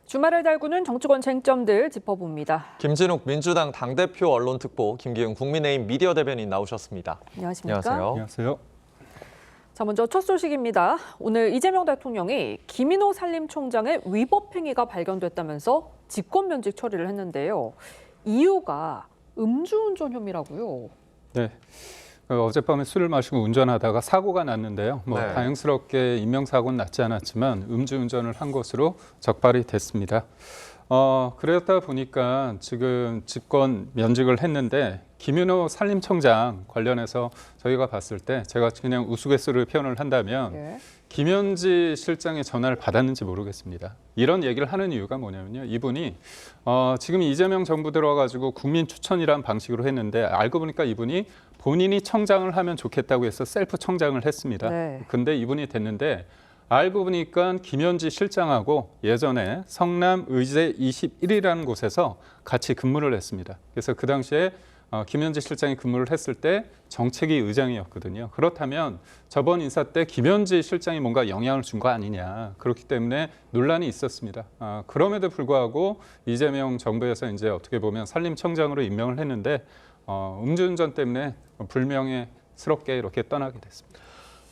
주말을 달구는 정치권 쟁점들 짚어봅니다. 김진욱 민주당 당대표 언론특보, 김기훈 국민의힘 미디어 대변인 나오셨습니다. 안녕하십니까? 안녕하세요. 자, 먼저 첫 소식입니다. 오늘 이재명 대통령이 김인호 산림총장의 위법 행위가 발견됐다면서 직권면직 처리를 했는데요. 이유가 음주운전 혐의라고요. 네. 어젯밤에 술을 마시고 운전하다가 사고가 났는데요. 네. 다행스럽게 인명사고는 났지 않았지만 음주운전을 한 것으로 적발이 됐습니다. 그러다 보니까 지금 직권 면직을 했는데 김인호 산림청장 관련해서 저희가 봤을 때 제가 그냥 우스갯소리를 표현을 한다면 예. 김현지 실장의 전화를 받았는지 모르겠습니다. 이런 얘기를 하는 이유가 뭐냐면요. 이분이 지금 이재명 정부 들어가지고 국민 추천이라는 방식으로 했는데 알고 보니까 이분이 본인이 청장을 하면 좋겠다고 해서 셀프 청장을 했습니다. 네. 근데 이분이 됐는데 알고 보니까 김현지 실장하고 예전에 성남 의제 21이라는 곳에서 같이 근무를 했습니다. 그래서 그 당시에 김현지 실장이 근무를 했을 때 정책위 의장이었거든요. 그렇다면 저번 인사 때 김현지 실장이 뭔가 영향을 준 거 아니냐. 그렇기 때문에 논란이 있었습니다. 그럼에도 불구하고 이재명 정부에서 이제 어떻게 보면 산림청장으로 임명을 했는데 음주운전 때문에 불명예스럽게 이렇게 떠나게 됐습니다.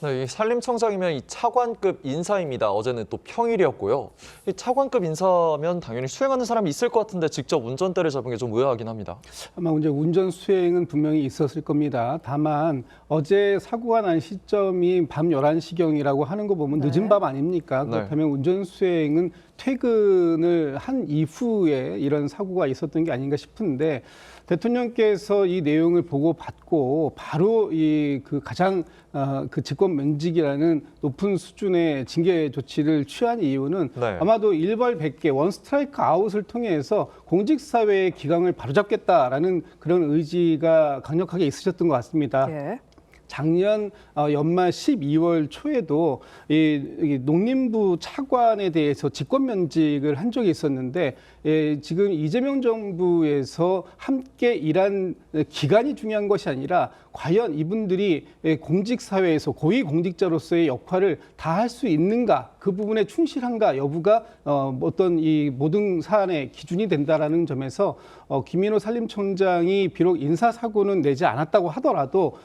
네, 이 산림청장이면 이 차관급 인사입니다. 어제는 또 평일이었고요. 이 차관급 인사면 당연히 수행하는 사람이 있을 것 같은데 직접 운전대를 잡은 게 좀 의아하긴 합니다. 아마 이제 운전 수행은 분명히 있었을 겁니다. 다만 어제 사고가 난 시점이 밤 11시경이라고 하는 거 보면 네. 늦은 밤 아닙니까? 네. 그렇다면 운전 수행은 퇴근을 한 이후에 이런 사고가 있었던 게 아닌가 싶은데 대통령께서 이 내용을 보고 받고 바로 그 가장 그 직권 면직이라는 높은 수준의 징계 조치를 취한 이유는 네. 아마도 일벌백계 원 스트라이크 아웃을 통해서 공직사회의 기강을 바로잡겠다라는 그런 의지가 강력하게 있으셨던 것 같습니다. 예. 작년 연말 12월 초에도 이 농림부 차관에 대해서 직권면직을 한 적이 있었는데 지금 이재명 정부에서 함께 일한 기간이 중요한 것이 아니라 과연 이분들이 공직사회에서 고위공직자로서의 역할을 다 할 수 있는가, 그 부분에 충실한가 여부가 어떤 이 모든 사안의 기준이 된다라는 점에서 김인호 산림청장이 비록 인사사고는 내지 않았다고 하더라도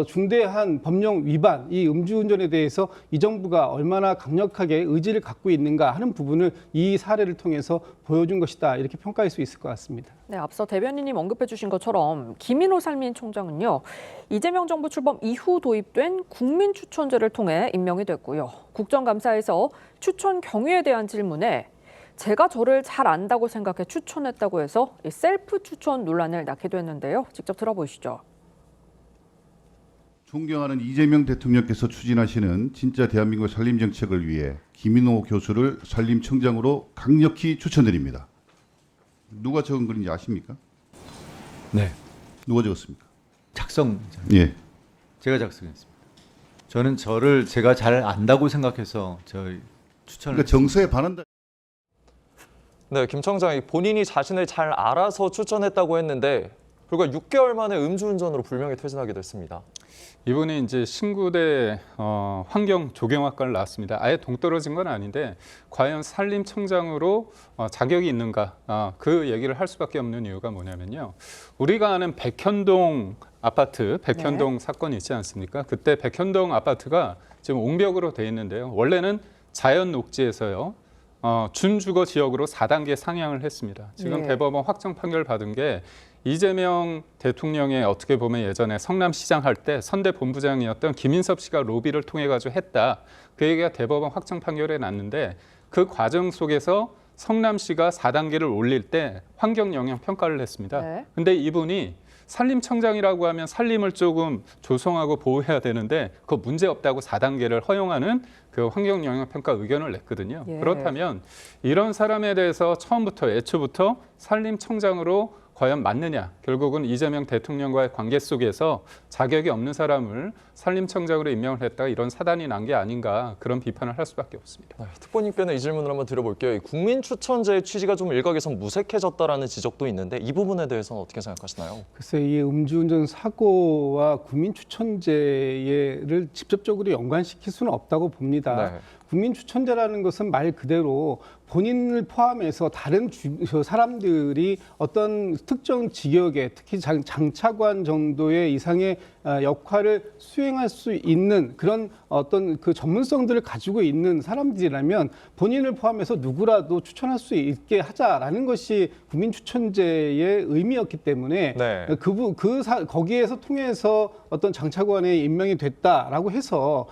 중대한 법령 위반, 이 음주운전에 대해서 이 정부가 얼마나 강력하게 의지를 갖고 있는가 하는 부분을 이 사례를 통해서 보여준 것이다, 이렇게 평가할 수 있을 것 같습니다. 네, 앞서 대변인님 언급해 주신 것처럼 김인호 산림총장은요. 이재명 정부 출범 이후 도입된 국민추천제를 통해 임명이 됐고요. 국정감사에서 추천 경위에 대한 질문에 제가 저를 잘 안다고 생각해 추천했다고 해서 셀프 추천 논란을 낳기도 했는데요. 직접 들어보시죠. 존경하는 이재명 대통령께서 추진하시는 진짜 대한민국 산림 정책을 위해 김인호 교수를 산림청장으로 강력히 추천드립니다. 누가 적은 글인지 아십니까? 네, 누가 적었습니까? 작성. 예. 제가 작성했습니다. 저는 저를 제가 잘 안다고 생각해서 저희 추천을. 그러니까 정서에 반한다. 네, 김 청장이 본인이 자신을 잘 알아서 추천했다고 했는데 불과 6개월 만에 음주운전으로 불명예 퇴진하게 됐습니다. 이분이 이제 신구대 환경 조경학과를 나왔습니다. 아예 동떨어진 건 아닌데 과연 산림청장으로 자격이 있는가, 그 얘기를 할 수밖에 없는 이유가 뭐냐면요. 우리가 아는 백현동 아파트, 백현동 사건이 있지 않습니까? 그때 백현동 아파트가 지금 옹벽으로 돼 있는데요. 원래는 자연 녹지에서요. 준주거 지역으로 4단계 상향을 했습니다. 지금 예. 대법원 확정 판결 받은 게 이재명 대통령의 어떻게 보면 예전에 성남시장 할 때 선대 본부장이었던 김인섭 씨가 로비를 통해 가지고 했다. 그 얘기가 대법원 확정 판결에 났는데 그 과정 속에서 성남시가 4단계를 올릴 때 환경 영향 평가를 했습니다. 네. 근데 이분이 산림청장이라고 하면 산림을 조금 조성하고 보호해야 되는데 그거 문제 없다고 4단계를 허용하는 그 환경 영향 평가 의견을 냈거든요. 예. 그렇다면 이런 사람에 대해서 처음부터 애초부터 산림청장으로 과연 맞느냐? 결국은 이재명 대통령과의 관계 속에서 자격이 없는 사람을 산림청장으로 임명을 했다가 이런 사단이 난 게 아닌가, 그런 비판을 할 수밖에 없습니다. 네, 특보님께는 이 질문을 한번 드려볼게요. 이 국민추천제의 취지가 좀 일각에서 무색해졌다라는 지적도 있는데 이 부분에 대해서는 어떻게 생각하시나요? 글쎄, 이 음주운전 사고와 국민추천제를 직접적으로 연관시킬 수는 없다고 봅니다. 네. 국민추천제라는 것은 말 그대로 본인을 포함해서 다른 사람들이 어떤 특정 직역에 특히 장차관 정도의 이상의 역할을 수행할 수 있는 그런 어떤 그 전문성들을 가지고 있는 사람들이라면 본인을 포함해서 누구라도 추천할 수 있게 하자라는 것이 국민 추천제의 의미였기 때문에 네. 거기에서 통해서 어떤 장차관에 임명이 됐다라고 해서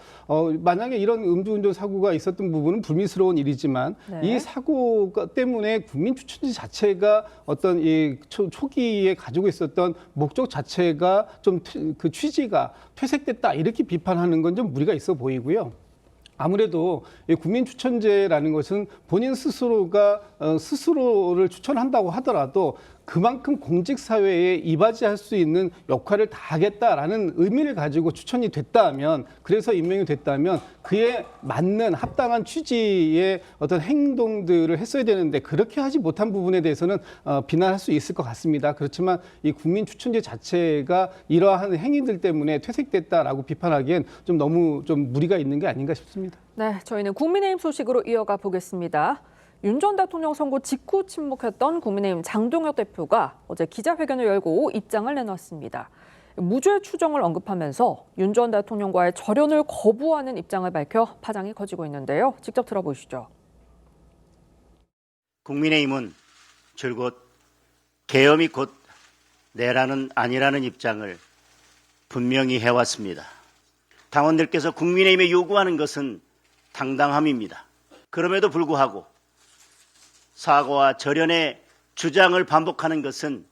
만약에 이런 음주운전 사고가 있었던 부분은 불미스러운 일이지만 네. 이 사고 때문에 국민 추천제 자체가 어떤 이 초기에 가지고 있었던 목적 자체가 좀 그 취지가 퇴색됐다 이렇게 비판하는 건 좀 무리가 있어 보이고요. 아무래도 이 국민 추천제라는 것은 본인 스스로가 스스로를 추천한다고 하더라도 그만큼 공직 사회에 이바지할 수 있는 역할을 다하겠다라는 의미를 가지고 추천이 됐다면, 그래서 임명이 됐다면 그에 맞는 합당한 취지의 어떤 행동들을 했어야 되는데 그렇게 하지 못한 부분에 대해서는 비난할 수 있을 것 같습니다. 그렇지만 이 국민 추천제 자체가 이러한 행위들 때문에 퇴색됐다라고 비판하기엔 좀 너무 좀 무리가 있는 게 아닌가 싶습니다. 네, 저희는 국민의힘 소식으로 이어가 보겠습니다. 윤 전 대통령 선고 직후 침묵했던 국민의힘 장동혁 대표가 어제 기자회견을 열고 입장을 내놨습니다. 무죄 추정을 언급하면서 윤 전 대통령과의 절연을 거부하는 입장을 밝혀 파장이 커지고 있는데요. 직접 들어보시죠. 국민의힘은 줄곧 계엄이 곧 내란은 아니라는 입장을 분명히 해왔습니다. 당원들께서 국민의힘에 요구하는 것은 당당함입니다. 그럼에도 불구하고 사과와 절연의 주장을 반복하는 것은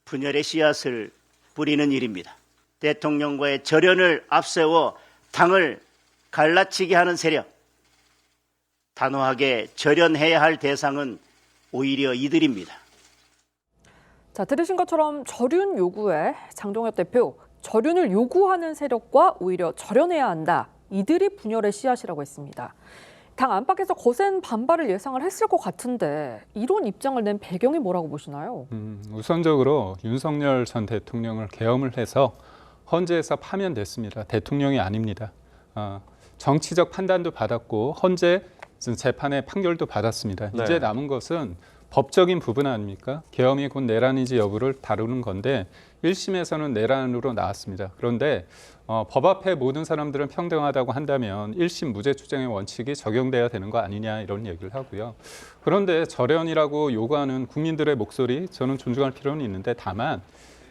분열의 씨앗을 뿌리는 일입니다. 대통령과의 절연을 앞세워 당을 갈라치게 하는 세력, 단호하게 절연해야 할 대상은 오히려 이들입니다. 자, 들으신 것처럼 절윤 요구에 장동혁 대표, 절윤을 요구하는 세력과 오히려 절연해야 한다. 이들이 분열의 씨앗이라고 했습니다. 당 안팎에서 거센 반발을 예상을 했을 것 같은데 이런 입장을 낸 배경이 뭐라고 보시나요? 우선적으로 윤석열 전 대통령을 계엄을 해서 헌재에서 파면됐습니다. 대통령이 아닙니다. 정치적 판단도 받았고 헌재 재판의 판결도 받았습니다. 네. 이제 남은 것은 법적인 부분 아닙니까? 계엄이 곧 내란인지 여부를 다루는 건데 1심에서는 내란으로 나왔습니다. 그런데 법 앞에 모든 사람들은 평등하다고 한다면 1심 무죄 추정의 원칙이 적용돼야 되는 거 아니냐 이런 얘기를 하고요. 그런데 절연이라고 요구하는 국민들의 목소리 저는 존중할 필요는 있는데 다만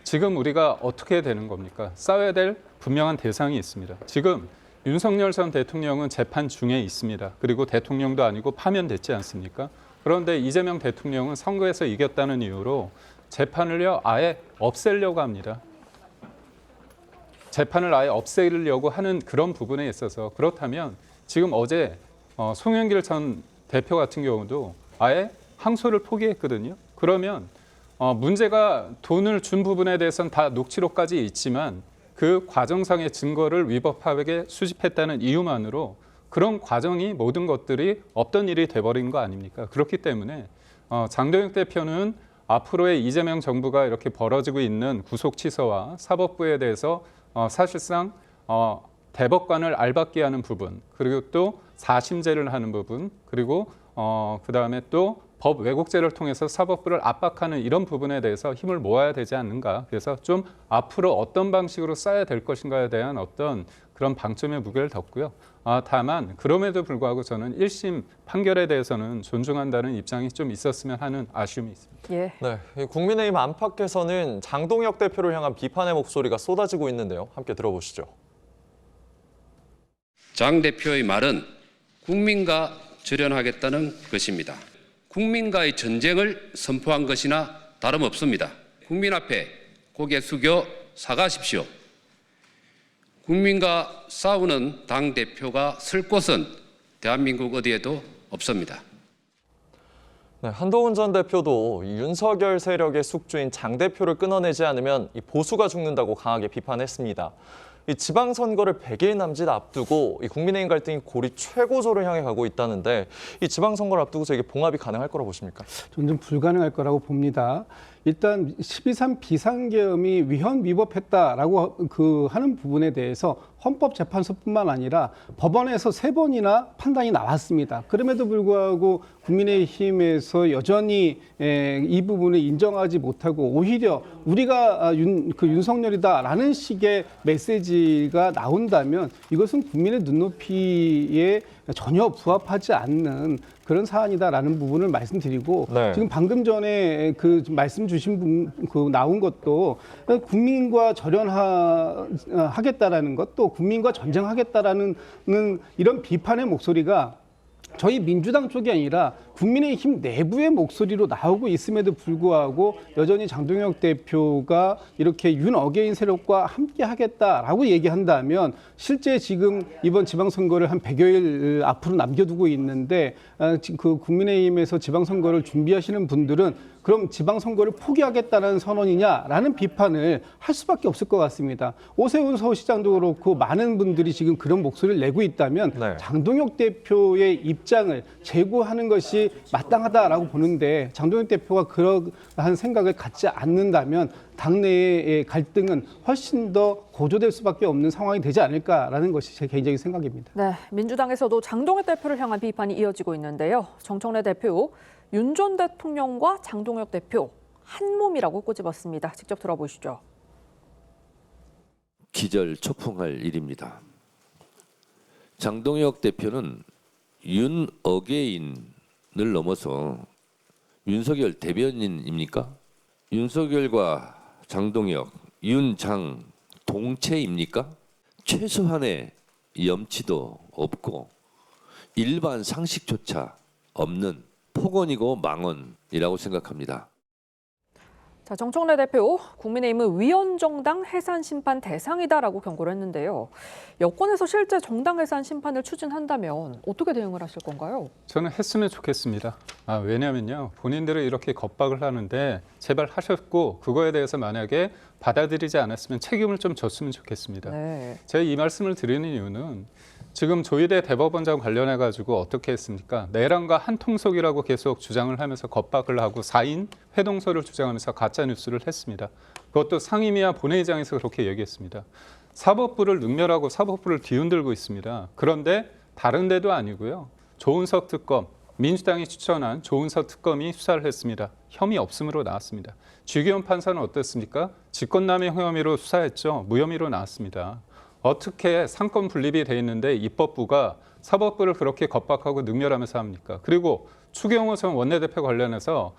지금 우리가 어떻게 되는 겁니까? 싸워야 될 분명한 대상이 있습니다. 지금 윤석열 전 대통령은 재판 중에 있습니다. 그리고 대통령도 아니고 파면됐지 않습니까? 그런데 이재명 대통령은 선거에서 이겼다는 이유로 재판을요 아예 없애려고 합니다. 재판을 아예 없애려고 하는 그런 부분에 있어서 그렇다면 지금 어제 송영길 전 대표 같은 경우도 아예 항소를 포기했거든요. 그러면 문제가 돈을 준 부분에 대해서는 다 녹취록까지 있지만 그 과정상의 증거를 위법하게 수집했다는 이유만으로 그런 과정이 모든 것들이 없던 일이 돼버린 거 아닙니까? 그렇기 때문에 장동혁 대표는 앞으로의 이재명 정부가 이렇게 벌어지고 있는 구속 취소와 사법부에 대해서 사실상 대법관을 알박기 하는 부분, 그리고 또 사심제를 하는 부분, 그리고 그다음에 또 법 왜곡죄를 통해서 사법부를 압박하는 이런 부분에 대해서 힘을 모아야 되지 않는가. 그래서 좀 앞으로 어떤 방식으로 써야 될 것인가에 대한 어떤 그런 방점의 무게를 뒀고요. 다만 그럼에도 불구하고 저는 1심 판결에 대해서는 존중한다는 입장이 좀 있었으면 하는 아쉬움이 있습니다. 예. 네, 국민의힘 안팎에서는 장동혁 대표를 향한 비판의 목소리가 쏟아지고 있는데요. 함께 들어보시죠. 장 대표의 말은 국민과 절연하겠다는 것입니다. 국민과의 전쟁을 선포한 것이나 다름없습니다. 국민 앞에 고개 숙여 사과하십시오. 국민과 싸우는 당대표가 설 곳은 대한민국 어디에도 없습니다. 네, 한동훈 전 대표도 윤석열 세력의 숙주인 장 대표를 끊어내지 않으면 이 보수가 죽는다고 강하게 비판했습니다. 이 지방선거를 100일 남짓 앞두고 이 국민의힘 갈등이 고리 최고조를 향해 가고 있다는데 이 지방선거를 앞두고서 이게 봉합이 가능할 거라고 보십니까? 저는 좀 불가능할 거라고 봅니다. 일단 12.3 비상계엄이 위헌 위법했다라고 하는 부분에 대해서 헌법재판소뿐만 아니라 법원에서 3번이나 판단이 나왔습니다. 그럼에도 불구하고 국민의힘에서 여전히 이 부분을 인정하지 못하고 오히려 우리가 윤석열이다라는 식의 메시지가 나온다면 이것은 국민의 눈높이에 전혀 부합하지 않는 그런 사안이다라는 부분을 말씀드리고 네. 지금 방금 전에 그 말씀 주신 분 나온 것도 국민과 절연하겠다라는 것도 국민과 전쟁하겠다라는 이런 비판의 목소리가 저희 민주당 쪽이 아니라 국민의힘 내부의 목소리로 나오고 있음에도 불구하고 여전히 장동혁 대표가 이렇게 윤 어게인 세력과 함께 하겠다라고 얘기한다면 실제 지금 이번 지방선거를 한 100여일 앞으로 남겨두고 있는데 그 국민의힘에서 지방선거를 준비하시는 분들은 그럼 지방선거를 포기하겠다는 선언이냐라는 비판을 할 수밖에 없을 것 같습니다. 오세훈 서울시장도 그렇고 많은 분들이 지금 그런 목소리를 내고 있다면 네. 장동혁 대표의 입장을 제고하는 것이 마땅하다라고 보는데 장동혁 대표가 그러한 생각을 갖지 않는다면 당내의 갈등은 훨씬 더 고조될 수밖에 없는 상황이 되지 않을까라는 것이 제 개인적인 생각입니다. 네, 민주당에서도 장동혁 대표를 향한 비판이 이어지고 있는데요. 정청래 대표, 윤 전 대통령과 장동혁 대표 한 몸이라고 꼬집었습니다. 직접 들어보시죠. 기절초풍할 일입니다. 장동혁 대표는 윤 어게인을 넘어서 윤석열 대변인입니까? 윤석열과 장동혁, 윤장 동체입니까? 최소한의 염치도 없고 일반 상식조차 없는 폭언이고 망언이라고 생각합니다. 자, 정청래 대표, 국민의힘은 위헌정당 해산 심판 대상이다라고 경고를 했는데요. 여권에서 실제 정당 해산 심판을 추진한다면 어떻게 대응을 하실 건가요? 저는 했으면 좋겠습니다. 왜냐면요. 본인들은 이렇게 겁박을 하는데 제발 하셨고 그거에 대해서 만약에 받아들이지 않았으면 책임을 좀 졌으면 좋겠습니다. 네. 제가 이 말씀을 드리는 이유는 지금 조희대 대법원장 관련해 가지고 어떻게 했습니까? 내란과 한통속이라고 계속 주장을 하면서 겁박을 하고 4인 회동서를 주장하면서 가짜 뉴스를 했습니다. 그것도 상임위와 본회의장에서 그렇게 얘기했습니다. 사법부를 능멸하고 사법부를 뒤흔들고 있습니다. 그런데 다른 데도 아니고요. 조은석 특검, 민주당이 추천한 조은석 특검이 수사를 했습니다. 혐의 없음으로 나왔습니다. 주기현 판사는 어땠습니까? 직권남용 혐의로 수사했죠. 무혐의로 나왔습니다. 어떻게 상권 분립이 돼 있는데 입법부가 사법부를 그렇게 겁박하고 능멸하면서 합니까? 그리고 추경호 전 원내대표 관련해서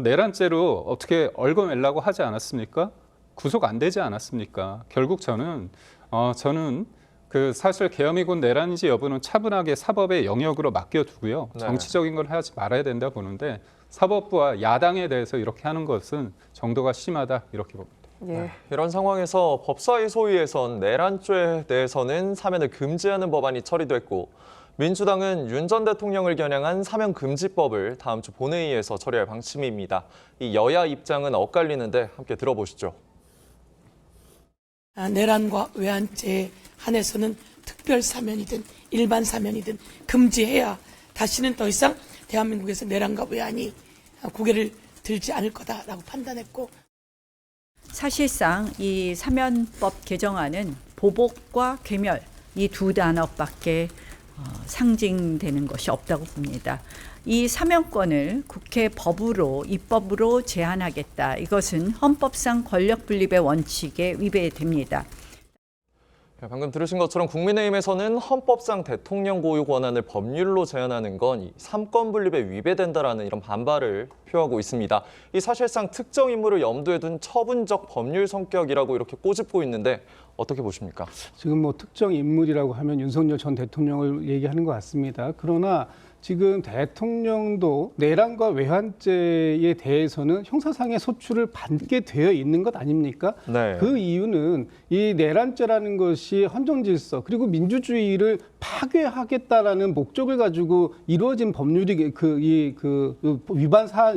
내란죄로 어떻게 얽어매려고 하지 않았습니까? 구속 안 되지 않았습니까? 결국 저는 그 사실 계엄이군 내란인지 여부는 차분하게 사법의 영역으로 맡겨두고요. 네. 정치적인 걸 하지 말아야 된다 보는데 사법부와 야당에 대해서 이렇게 하는 것은 정도가 심하다 이렇게 봅니다. 예. 이런 상황에서 법사위 소위에선 내란죄에 대해서는 사면을 금지하는 법안이 처리됐고 민주당은 윤 전 대통령을 겨냥한 사면금지법을 다음 주 본회의에서 처리할 방침입니다. 이 여야 입장은 엇갈리는데 함께 들어보시죠. 내란과 외환죄에 한해서는 특별 사면이든 일반 사면이든 금지해야 다시는 더 이상 대한민국에서 내란과 외환이 고개를 들지 않을 거다라고 판단했고 사실상 이 사면법 개정안은 보복과 괴멸 이 두 단어밖에 상징되는 것이 없다고 봅니다. 이 사면권을 국회 법으로 입법으로 제한하겠다. 이것은 헌법상 권력 분립의 원칙에 위배됩니다. 방금 들으신 것처럼 국민의힘에서는 헌법상 대통령 고유 권한을 법률로 제한하는 건 이 삼권 분립에 위배된다라는 이런 반발을 표하고 있습니다. 이 사실상 특정 인물을 염두에 둔 처분적 법률 성격이라고 이렇게 꼬집고 있는데 어떻게 보십니까? 지금 뭐 특정 인물이라고 하면 윤석열 전 대통령을 얘기하는 것 같습니다. 그러나 지금 대통령도 내란과 외환죄에 대해서는 형사상의 소추를 받게 되어 있는 것 아닙니까? 네. 그 이유는 이 내란죄라는 것이 헌정질서 그리고 민주주의를 파괴하겠다라는 목적을 가지고 이루어진 법률이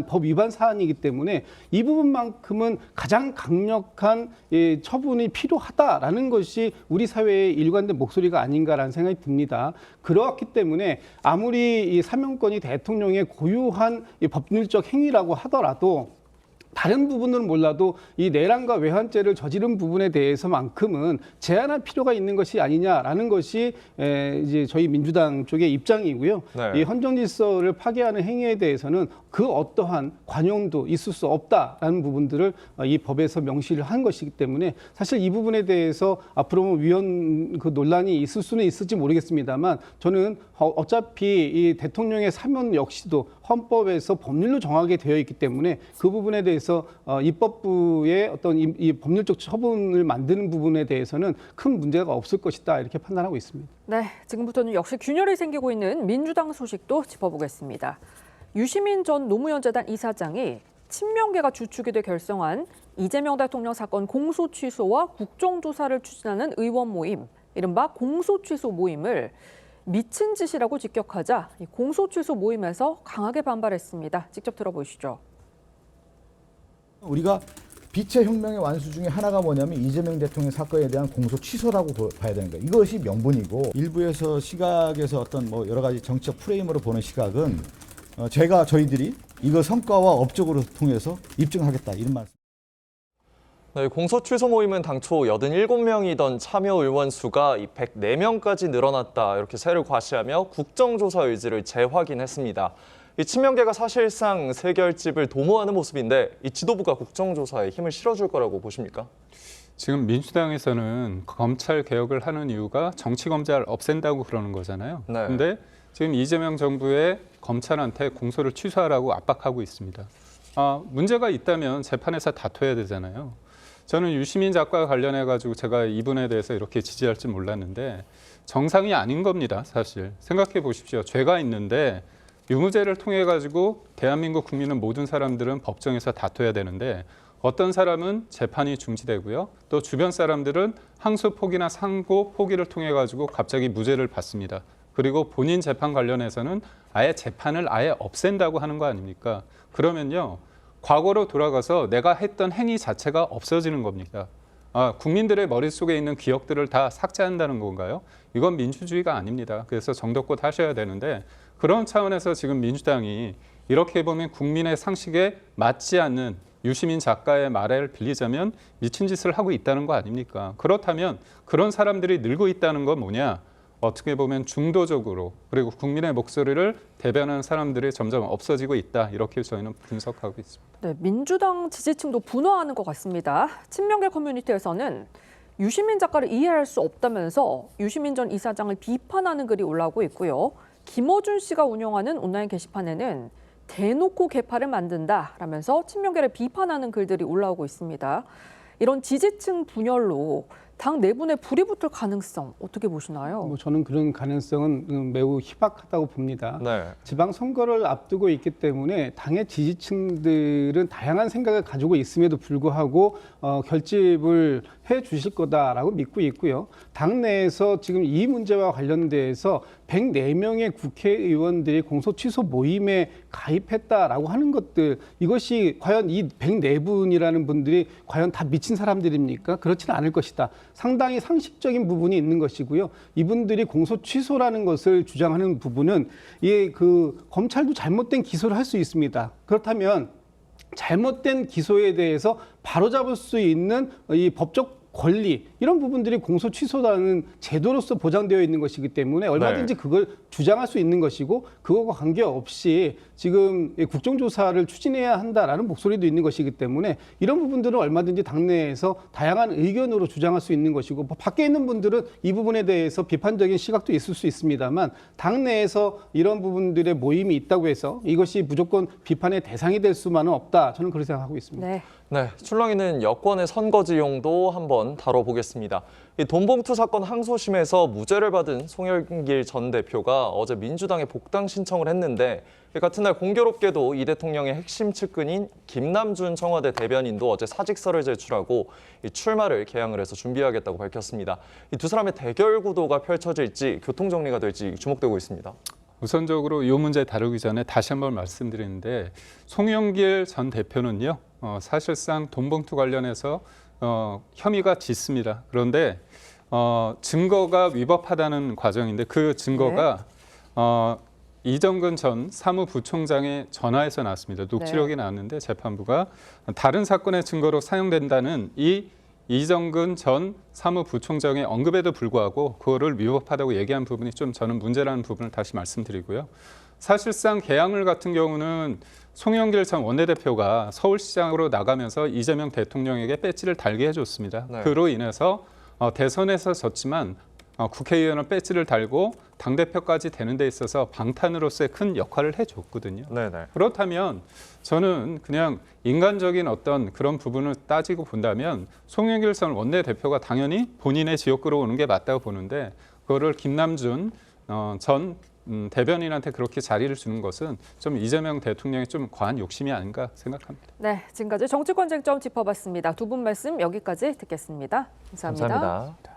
법 위반 사안이기 때문에 이 부분만큼은 가장 강력한 처분이 필요하다라는 것이 우리 사회의 일관된 목소리가 아닌가라는 생각이 듭니다. 그렇기 때문에 아무리 이 사면권이 대통령의 고유한 이 법률적 행위라고 하더라도 다른 부분은 몰라도 이 내란과 외환죄를 저지른 부분에 대해서만큼은 제한할 필요가 있는 것이 아니냐라는 것이 이제 저희 민주당 쪽의 입장이고요. 네. 이 헌정 질서를 파괴하는 행위에 대해서는 그 어떠한 관용도 있을 수 없다라는 부분들을 이 법에서 명시를 한 것이기 때문에 사실 이 부분에 대해서 앞으로 위헌 그 논란이 있을 수는 있을지 모르겠습니다만 저는 어차피 이 대통령의 사면 역시도 헌법에서 법률로 정하게 되어 있기 때문에 그 부분에 대해서 입법부의 어떤 이 법률적 처분을 만드는 부분에 대해서는 큰 문제가 없을 것이다 이렇게 판단하고 있습니다. 네, 지금부터는 역시 균열이 생기고 있는 민주당 소식도 짚어보겠습니다. 유시민 전 노무현재단 이사장이 친명계가 주축이 돼 결성한 이재명 대통령 사건 공소 취소와 국정조사를 추진하는 의원 모임, 이른바 공소 취소 모임을 미친 짓이라고 직격하자 이 공소 취소 모임에서 강하게 반발했습니다. 직접 들어보시죠. 우리가 빛의 혁명의 완수 중에 하나가 뭐냐면 이재명 대통령 사건에 대한 공소 취소라고 봐야 되는 거예요. 이것이 명분이고 일부에서 시각에서 어떤 뭐 여러 가지 정치적 프레임으로 보는 시각은 저희들이 이거 성과와 업적으로 통해서 입증하겠다 이런 말씀. 네, 공소 취소 모임은 당초 87명이던 참여 의원 수가 104명까지 늘어났다 이렇게 세를 과시하며 국정조사 의지를 재확인했습니다. 이 친명계가 사실상 새 결집을 도모하는 모습인데 이 지도부가 국정조사에 힘을 실어줄 거라고 보십니까? 지금 민주당에서는 검찰 개혁을 하는 이유가 정치 검찰 없앤다고 그러는 거잖아요. 네. 그런데 지금 이재명 정부의 검찰한테 공소를 취소하라고 압박하고 있습니다. 문제가 있다면 재판에서 다퉈야 되잖아요. 저는 유시민 작가와 관련해 가지고 제가 이분에 대해서 이렇게 지지할 줄 몰랐는데 정상이 아닌 겁니다. 사실 생각해 보십시오. 죄가 있는데 유무죄를 통해 가지고 대한민국 국민은 모든 사람들은 법정에서 다퉈야 되는데 어떤 사람은 재판이 중지되고요. 또 주변 사람들은 항소 포기나 상고 포기를 통해 가지고 갑자기 무죄를 받습니다. 그리고 본인 재판 관련해서는 아예 재판을 아예 없앤다고 하는 거 아닙니까? 그러면요. 과거로 돌아가서 내가 했던 행위 자체가 없어지는 겁니다. 국민들의 머릿속에 있는 기억들을 다 삭제한다는 건가요? 이건 민주주의가 아닙니다. 그래서 정도껏 하셔야 되는데 그런 차원에서 지금 민주당이 이렇게 보면 국민의 상식에 맞지 않는 유시민 작가의 말을 빌리자면 미친 짓을 하고 있다는 거 아닙니까? 그렇다면 그런 사람들이 늘고 있다는 건 뭐냐? 어떻게 보면 중도적으로 그리고 국민의 목소리를 대변하는 사람들이 점점 없어지고 있다. 이렇게 저희는 분석하고 있습니다. 네, 민주당 지지층도 분화하는 것 같습니다. 친명계 커뮤니티에서는 유시민 작가를 이해할 수 없다면서 유시민 전 이사장을 비판하는 글이 올라오고 있고요. 김어준 씨가 운영하는 온라인 게시판에는 대놓고 개파를 만든다라면서 친명계를 비판하는 글들이 올라오고 있습니다. 이런 지지층 분열로 당 내분에 불이 붙을 가능성 어떻게 보시나요? 저는 그런 가능성은 매우 희박하다고 봅니다. 네. 지방선거를 앞두고 있기 때문에 당의 지지층들은 다양한 생각을 가지고 있음에도 불구하고 결집을 해 주실 거다라고 믿고 있고요. 당내에서 지금 이 문제와 관련돼서 104명의 국회의원들이 공소 취소 모임에 가입했다라고 하는 것들, 이것이 과연 이 104분이라는 분들이 과연 다 미친 사람들입니까? 그렇지는 않을 것이다. 상당히 상식적인 부분이 있는 것이고요. 이분들이 공소 취소라는 것을 주장하는 부분은 검찰도 잘못된 기소를 할 수 있습니다. 그렇다면 잘못된 기소에 대해서 바로잡을 수 있는 이 법적 권리, 이런 부분들이 공소 취소라는 제도로서 보장되어 있는 것이기 때문에 얼마든지 그걸 주장할 수 있는 것이고 그것과 관계없이 지금 국정조사를 추진해야 한다라는 목소리도 있는 것이기 때문에 이런 부분들은 얼마든지 당내에서 다양한 의견으로 주장할 수 있는 것이고 밖에 있는 분들은 이 부분에 대해서 비판적인 시각도 있을 수 있습니다만 당내에서 이런 부분들의 모임이 있다고 해서 이것이 무조건 비판의 대상이 될 수만은 없다. 저는 그렇게 생각하고 있습니다. 네, 출렁이는 여권의 선거지용도 한번 다뤄보겠습니다. 이 돈봉투 사건 항소심에서 무죄를 받은 송영길 전 대표가 어제 민주당에 복당 신청을 했는데 같은 날 공교롭게도 이 대통령의 핵심 측근인 김남준 청와대 대변인도 어제 사직서를 제출하고 이 출마를 개항을 해서 준비하겠다고 밝혔습니다. 이 두 사람의 대결 구도가 펼쳐질지 교통정리가 될지 주목되고 있습니다. 우선적으로 이 문제 다루기 전에 다시 한번 말씀드리는데 송영길 전 대표는요. 사실상 돈봉투 관련해서 혐의가 짙습니다. 그런데 증거가 위법하다는 과정인데 그 증거가 이정근 전 사무부총장의 전화에서 나왔습니다. 녹취록이 나왔는데 재판부가 다른 사건의 증거로 사용된다는 이 이정근 전 사무부총장의 언급에도 불구하고 그거를 위법하다고 얘기한 부분이 좀 저는 문제라는 부분을 다시 말씀드리고요. 사실상 개항을 같은 경우는 송영길 전 원내대표가 서울시장으로 나가면서 이재명 대통령에게 배지를 달게 해줬습니다. 네. 그로 인해서 대선에서 졌지만 국회의원은 배지를 달고 당대표까지 되는 데 있어서 방탄으로서의 큰 역할을 해줬거든요. 네네. 그렇다면 저는 그냥 인간적인 어떤 그런 부분을 따지고 본다면 송영길 전 원내대표가 당연히 본인의 지역구로 오는 게 맞다고 보는데 그거를 김남준 전 대변인한테 그렇게 자리를 주는 것은 좀 이재명 대통령의 좀 과한 욕심이 아닌가 생각합니다. 네, 지금까지 정치권 쟁점 짚어봤습니다. 두 분 말씀 여기까지 듣겠습니다. 감사합니다. 감사합니다.